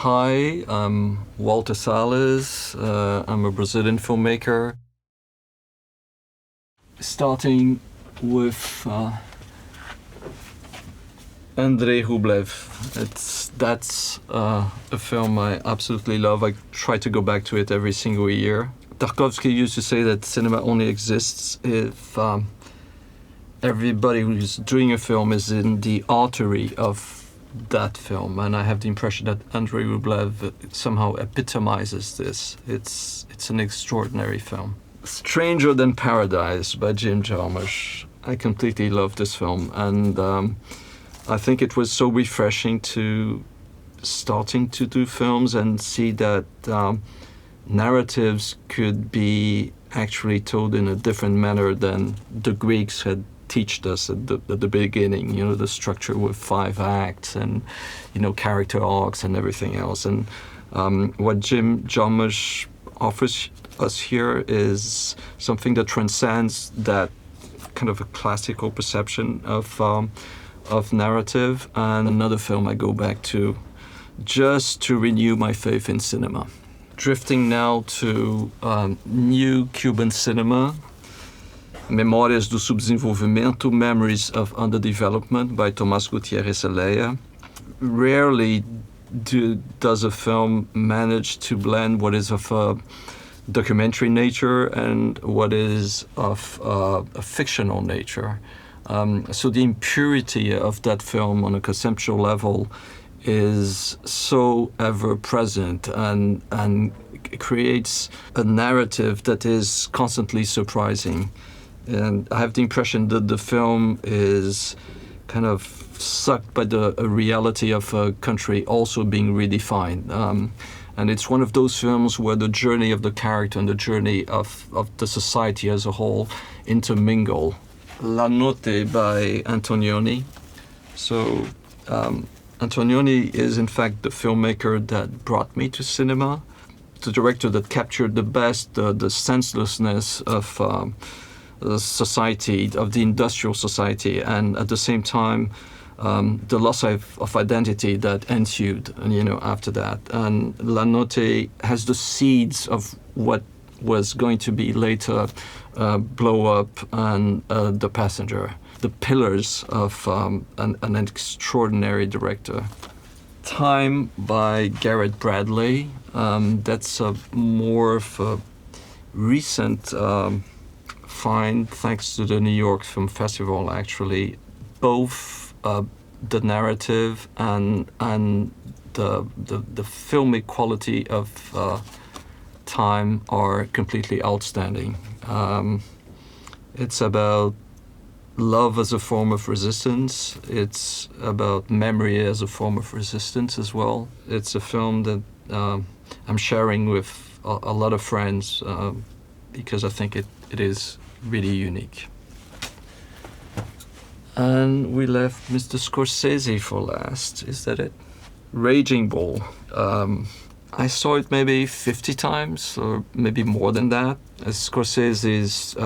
Hi, I'm Walter Salles. I'm a Brazilian filmmaker. Starting with ANDREI RUBLEV. That's a film I absolutely love. I try to go back to it every single year. Tarkovsky used to say that cinema only exists if everybody who's doing a film is in the artery of that film, and I have the impression that ANDREI RUBLEV somehow epitomizes this. It's an extraordinary film. Stranger Than Paradise by Jim Jarmusch. I completely love this film, and I think it was so refreshing to starting to do films and see that narratives could be actually told in a different manner than the Greeks had taught us at the beginning. You know, the structure with 5 acts and, you know, character arcs and everything else. And what Jim Jarmusch offers us here is something that transcends that kind of a classical perception of narrative. And another film I go back to just to renew my faith in cinema. Drifting now to new Cuban cinema. Memóries do Subdesenvolvimento, Memories of Underdevelopment by Tomás Gutiérrez Aleya. Rarely does a film manage to blend what is of a documentary nature and what is of a fictional nature. So the impurity of that film on a conceptual level is so ever present and creates a narrative that is constantly surprising. And I have the impression that the film is kind of sucked by the reality of a country also being redefined. And it's one of those films where the journey of the character and the journey of the society as a whole intermingle. La Notte by Antonioni. So Antonioni is in fact the filmmaker that brought me to cinema, the director that captured the best, the senselessness of the society, of the industrial society, and at the same time the loss of identity that ensued, you know, after that. And La Notte has the seeds of what was going to be later Blow Up and The Passenger, the pillars of an extraordinary director. Time by Garrett Bradley. That's more of a recent find, thanks to the New York Film Festival, actually. Both the narrative and the filmic quality of Time are completely outstanding. It's about love as a form of resistance. It's about memory as a form of resistance as well. It's a film that I'm sharing with a lot of friends because I think it is really unique. And we left Mr. Scorsese for last. Is that it? Raging Bull. I saw it maybe 50 times or maybe more than that. As Scorsese's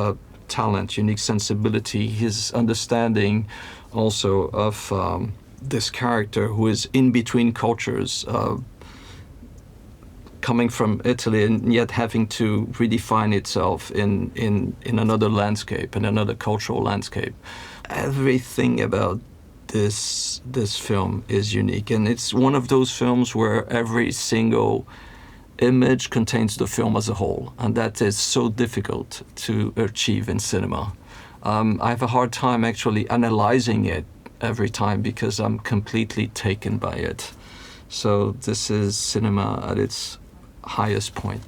talent, unique sensibility, his understanding also of this character who is in between cultures, coming from Italy and yet having to redefine itself in another landscape, in another cultural landscape. Everything about this film is unique, and it's one of those films where every single image contains the film as a whole, and that is so difficult to achieve in cinema. I have a hard time actually analyzing it every time because I'm completely taken by it. So this is cinema at its highest point.